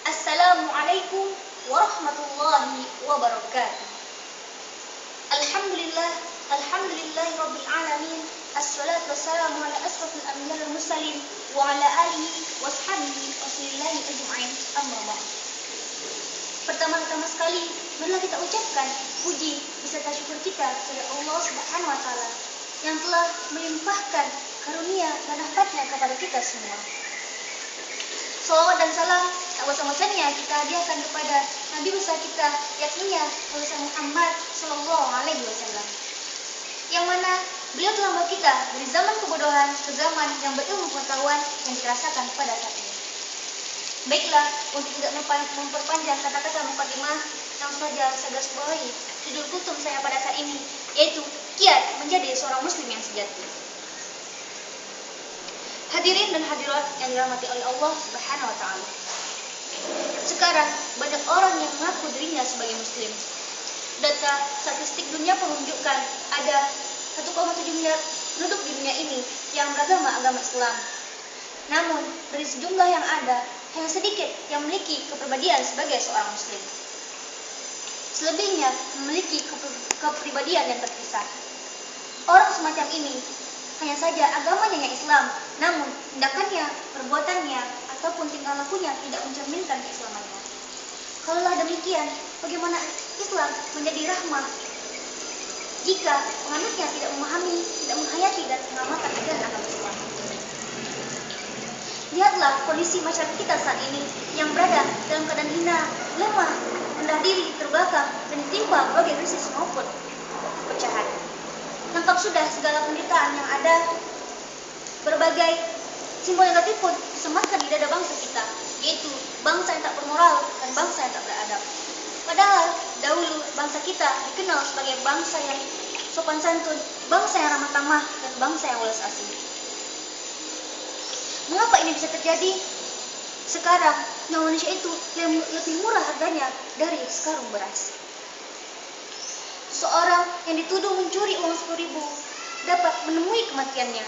Assalamualaikum warahmatullahi wabarakatuh. Alhamdulillah, alhamdulillahi rabbil alamin. Assalatu wassalamu ala asrafil anbiya'i wal mursalin wa ala alihi washabihi waslillahi ajma'in. Amma ba'd. Pertama-tama sekali, marilah kita ucapkan puji beserta syukur kita kepada Allah Subhanahu wa taala yang telah melimpahkan karunia dan rahmatnya kepada kita semua. Salawat dan salam tak bosan-bosannya kita hadiahkan kepada Nabi besar kita, yakni Nabi Muhammad Sallallahu Alaihi Wasallam, yang mana beliau telah membawa kita dari zaman kebodohan ke zaman yang berilmu pengetahuan yang dirasakan pada saat ini. Baiklah, untuk tidak memperpanjang kata-kata mukadimah, langsung saja saya garis bawahi judul kutum saya pada saat ini, yaitu kiat menjadi seorang muslim yang sejati. Hadirin dan hadirat yang dirahmati oleh Allah Subhanahu wa taala. Sekarang banyak orang yang mengaku dirinya sebagai muslim. Data statistik dunia menunjukkan ada 1,7 miliar penduduk di dunia ini yang beragama agama Islam. Namun, dari sejumlah yang ada, hanya sedikit yang memiliki kepribadian sebagai seorang muslim. Selebihnya memiliki kepribadian yang terpisah. Orang semacam ini hanya saja agamanya yang Islam, namun tindakannya, perbuatannya, ataupun tingkah lakunya tidak mencerminkan keislamannya. Kalaulah demikian, bagaimana Islam menjadi rahmah jika penganutnya tidak memahami, tidak menghayati dan mengamalkan ajaran agama Islam? Lihatlah kondisi masyarakat kita saat ini yang berada dalam keadaan hina, lemah, rendah diri, terbelakang, dan ditimpa berbagai krisis maupun perpecahan. Lengkap sudah segala penderitaan yang ada, berbagai simbol negatif pun disematkan di dada bangsa kita, yaitu bangsa yang tak bermoral dan bangsa yang tak beradab. Padahal dahulu bangsa kita dikenal sebagai bangsa yang sopan santun, bangsa yang ramah tamah, dan bangsa yang welas asih. Mengapa ini bisa terjadi? Sekarang nyawa manusia itu lebih murah harganya dari sekarung beras. Seorang yang dituduh mencuri uang 10.000 dapat menemui kematiannya,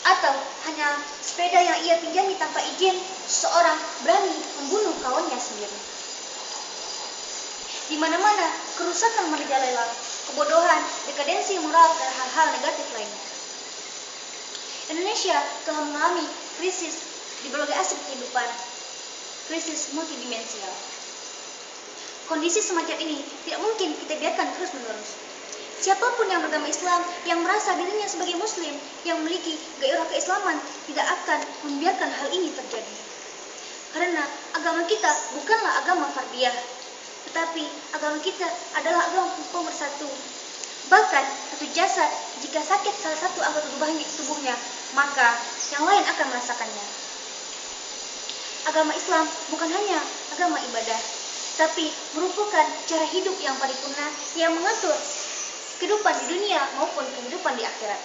atau hanya sepeda yang ia pinjami tanpa izin, seorang berani membunuh kawannya sendiri. Di mana-mana kerusakan merajalela, kebodohan, dekadensi moral, dan hal-hal negatif lainnya. Indonesia telah mengalami krisis di berbagai aspek kehidupan, krisis multidimensial. Kondisi semacam ini tidak mungkin kita biarkan terus-menerus. Siapapun yang beragama Islam, yang merasa dirinya sebagai muslim, yang memiliki gairah keislaman, tidak akan membiarkan hal ini terjadi. Karena agama kita bukanlah agama fardiyah, tetapi agama kita adalah agama pemersatu. Bahkan satu jasad, jika sakit salah satu anggota tubuhnya, maka yang lain akan merasakannya. Agama Islam bukan hanya agama ibadah, tapi merupakan cara hidup yang paripurna yang mengatur kehidupan di dunia maupun kehidupan di akhirat.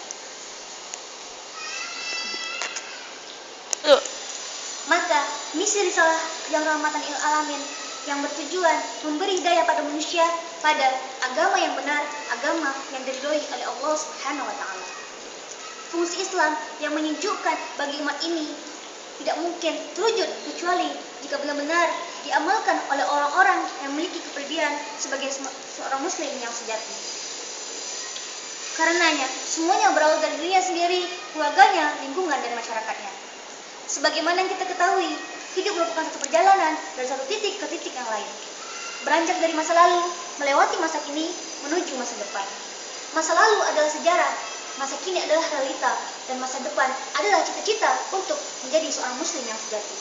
Maka misi risalah yang rahmatan lil alamin yang bertujuan memberi hidayah pada manusia pada agama yang benar, agama yang diridhoi oleh Allah Subhanahu wa taala. Fungsi Islam yang menyejukkan bagi umat ini tidak mungkin terwujud kecuali jika benar-benar diamalkan oleh orang-orang yang memiliki kepribadian sebagai seorang muslim yang sejati. Karenanya, semuanya berawal dari dirinya sendiri, keluarganya, lingkungan, dan masyarakatnya. Sebagaimana yang kita ketahui, hidup merupakan satu perjalanan dari satu titik ke titik yang lain. Beranjak dari masa lalu, melewati masa kini, menuju masa depan. Masa lalu adalah sejarah, masa kini adalah realita, dan masa depan adalah cita-cita untuk menjadi seorang muslim yang sejati.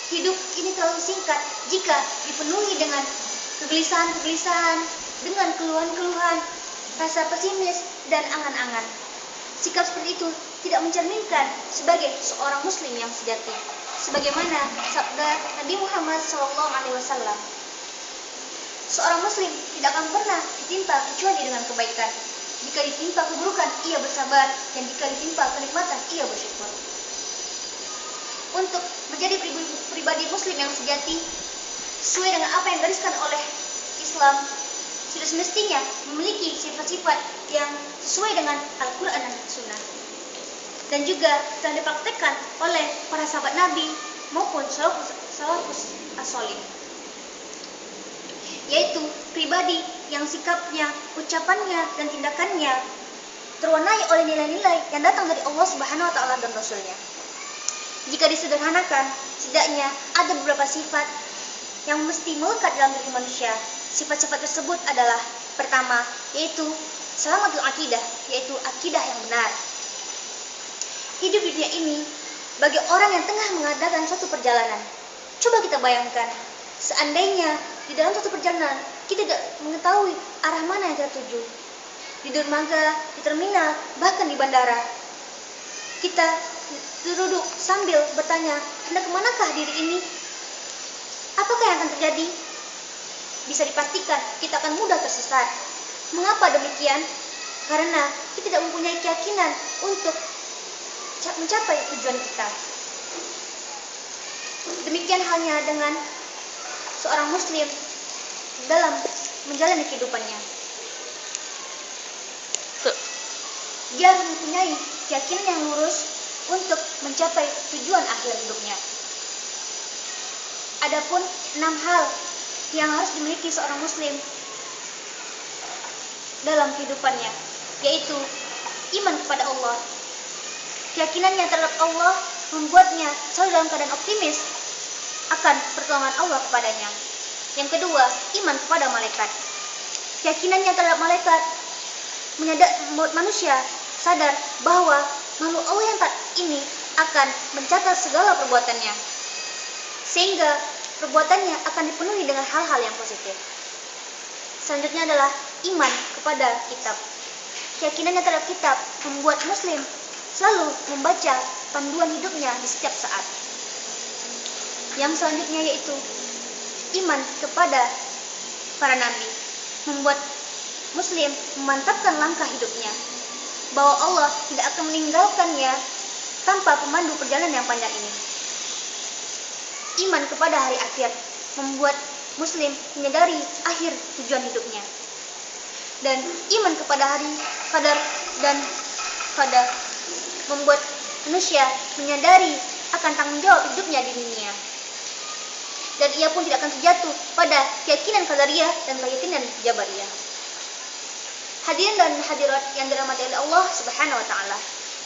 Hidup ini terlalu singkat jika dipenuhi dengan kegelisahan-kegelisahan, dengan keluhan-keluhan, rasa pesimis, dan angan-angan. Sikap seperti itu tidak mencerminkan sebagai seorang muslim yang sejati. Sebagaimana sabda Nabi Muhammad SAW, seorang muslim tidak akan pernah ditimpa kecuali dengan kebaikan. Jika ditimpa keburukan, ia bersabar, dan jika ditimpa kenikmatan, ia bersyukur. Untuk menjadi pribadi muslim yang sejati, sesuai dengan apa yang digariskan oleh Islam, sudah semestinya memiliki sifat-sifat yang sesuai dengan Al-Quran dan Sunnah. Dan juga telah dipraktekkan oleh para sahabat Nabi, maupun salafus as-shalih, yaitu pribadi yang sikapnya, ucapannya, dan tindakannya terwarnai oleh nilai-nilai yang datang dari Allah Subhanahu wa Ta'ala dan Rasul-Nya. Jika disederhanakan, setidaknya ada beberapa sifat yang mesti melekat dalam diri manusia. Sifat-sifat tersebut adalah pertama, yaitu salamatul akidah, yaitu akidah yang benar. Hidup di dunia ini bagi orang yang tengah mengadakan suatu perjalanan. Coba kita bayangkan, seandainya di dalam suatu perjalanan kita tidak mengetahui arah mana yang kita tuju. Di dermaga, di terminal, bahkan di bandara, kita duduk sambil bertanya, hendak kemanakah diri ini? Apakah yang akan terjadi? Bisa dipastikan kita akan mudah tersesat. Mengapa demikian? Karena kita tidak mempunyai keyakinan untuk mencapai tujuan kita. Demikian halnya dengan seorang muslim dalam menjalani kehidupannya. Dia harus mempunyai keyakinan yang lurus untuk mencapai tujuan akhir hidupnya. Adapun 6 hal yang harus dimiliki seorang muslim dalam kehidupannya, yaitu iman kepada Allah. Keyakinannya terhadap Allah membuatnya selalu dalam keadaan optimis akan pertolongan Allah kepadanya. Yang kedua, iman kepada malaikat. Keyakinannya terhadap malaikat membuat manusia sadar bahwa makhluk Allah yang taat ini akan mencatat segala perbuatannya, sehingga perbuatannya akan dipenuhi dengan hal-hal yang positif. Selanjutnya adalah iman kepada kitab. Keyakinannya terhadap kitab membuat muslim selalu membaca panduan hidupnya di setiap saat. Yang selanjutnya yaitu iman kepada para nabi, membuat muslim memantapkan langkah hidupnya, bahwa Allah tidak akan meninggalkannya tanpa pemandu perjalanan yang panjang ini. Iman kepada hari akhir membuat muslim menyadari akhir tujuan hidupnya. Dan iman kepada hari qadar dan qadar membuat manusia menyadari akan tanggung jawab hidupnya di dunia. Dan ia pun tidak akan terjatuh pada keyakinan qadariyah dan keyakinan jabariyah. Hadirin dan hadirat yang dirahmati oleh Allah Subhanahu wa Ta'ala.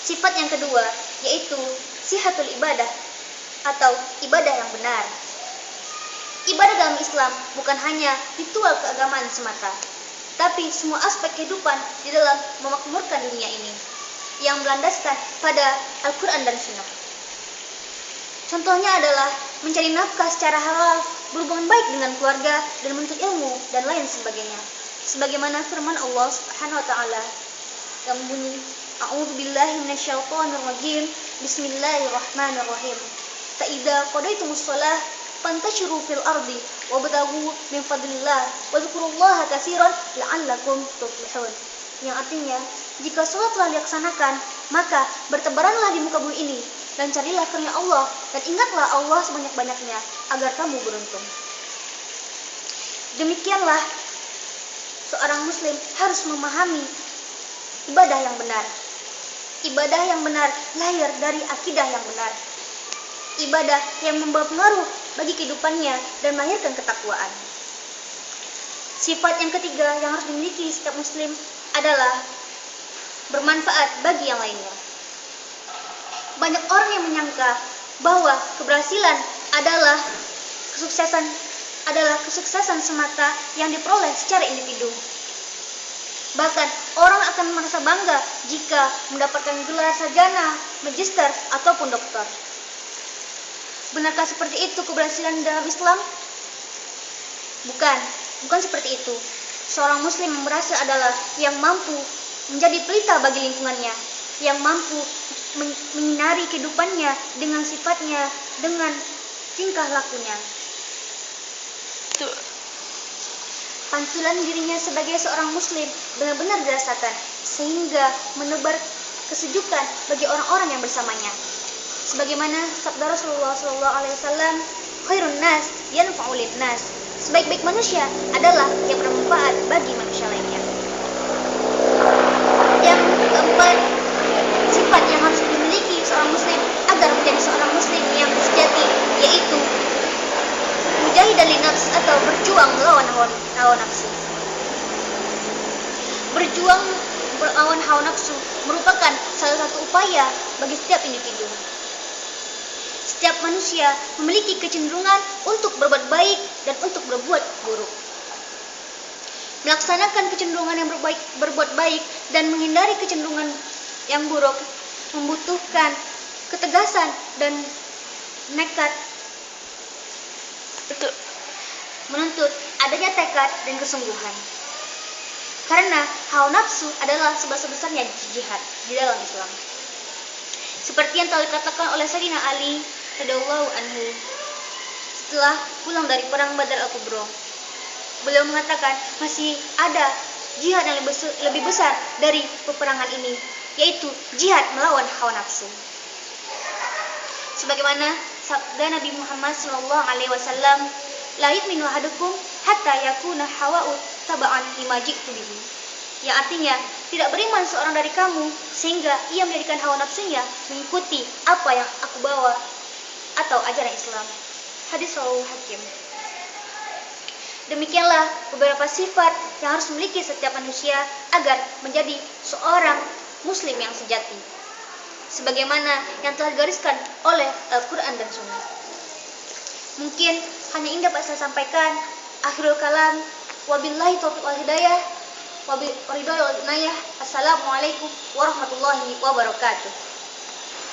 Sifat yang kedua yaitu sihatul ibadah atau ibadah yang benar. Ibadah dalam Islam bukan hanya ritual keagamaan semata, tapi semua aspek kehidupan di dalam memakmurkan dunia ini yang berlandaskan pada Al-Quran dan Sunnah. Contohnya adalah mencari nafkah secara halal, berhubungan baik dengan keluarga, dan menuntut ilmu, dan lain sebagainya. Sebagaimana firman Allah Subhanahu wa Ta'ala yang bunyi, A'udzubillahi minasyaitonirrajim, Bismillahirrahmanirrahim. Fa idza qadaytumus shalah fantashiru fil ardi wabtaghu min fadlillah wadhkurullaha katsiran la'allakum tuflihun. Yang artinya, jika salat telah dilaksanakan, maka bertebaranlah di muka bumi ini dan carilah karunia Allah dan ingatlah Allah sebanyak-banyaknya agar kamu beruntung. Demikianlah seorang muslim harus memahami ibadah yang benar. Ibadah yang benar lahir dari akidah yang benar. Ibadah yang membawa pengaruh bagi kehidupannya dan melahirkan ketakwaan. Sifat yang ketiga yang harus dimiliki setiap muslim adalah bermanfaat bagi yang lainnya. Banyak orang yang menyangka bahwa keberhasilan adalah kesuksesan semata yang diperoleh secara individu. Bahkan orang akan merasa bangga jika mendapatkan gelar sarjana, magister, ataupun doktor. Benarkah seperti itu keberhasilan dalam Islam? Bukan seperti itu. Seorang muslim yang berhasil adalah yang mampu menjadi pelita bagi lingkungannya, yang mampu menyinari kehidupannya dengan sifatnya, dengan tingkah lakunya. Pantulan dirinya sebagai seorang muslim benar-benar dirasakan, sehingga menebar kesejukan bagi orang-orang yang bersamanya. Sebagaimana sabda Rasulullah SAW, khairun nas yanfa'u lin nas. Sebaik-baik manusia adalah yang bermanfaat bagi manusia lainnya. Yang keempat, sifat yang harus dimiliki seorang muslim agar menjadi seorang muslim yang sejati, hawa nafsu. Berjuang melawan hawa nafsu merupakan salah satu upaya bagi setiap individu. Setiap manusia memiliki kecenderungan untuk berbuat baik dan untuk berbuat buruk. Melaksanakan kecenderungan yang berbuat baik dan menghindari kecenderungan yang buruk membutuhkan ketegasan dan nekat, menuntut adanya tekad dan kesungguhan. Karena hawa nafsu adalah sebesar-besarnya jihad di dalam Islam. Seperti yang telah dikatakan oleh Sayyidina Ali radhiyallahu anhu setelah pulang dari perang Badar Al-Kubra. Beliau mengatakan masih ada jihad yang lebih besar dari peperangan ini, yaitu jihad melawan hawa nafsu. Sebagaimana sabda Nabi Muhammad SAW, la yu'minu ahadukum hatta yakuna hawa'u taba'an lima ji'tu bihi. Yang artinya, tidak beriman seorang dari kamu sehingga ia menjadikan hawa nafsunya mengikuti apa yang aku bawa atau ajaran Islam. Hadis rawahu Hakim. Demikianlah beberapa sifat yang harus dimiliki setiap manusia agar menjadi seorang muslim yang sejati, sebagaimana yang telah digariskan oleh Al-Quran dan Sunnah. Mungkin hanya ini dapat saya sampaikan. Akhirul kalam, wabillahi taufiq wal hidayah, wabiridho wal inayah. Assalamualaikum warahmatullahi wabarakatuh.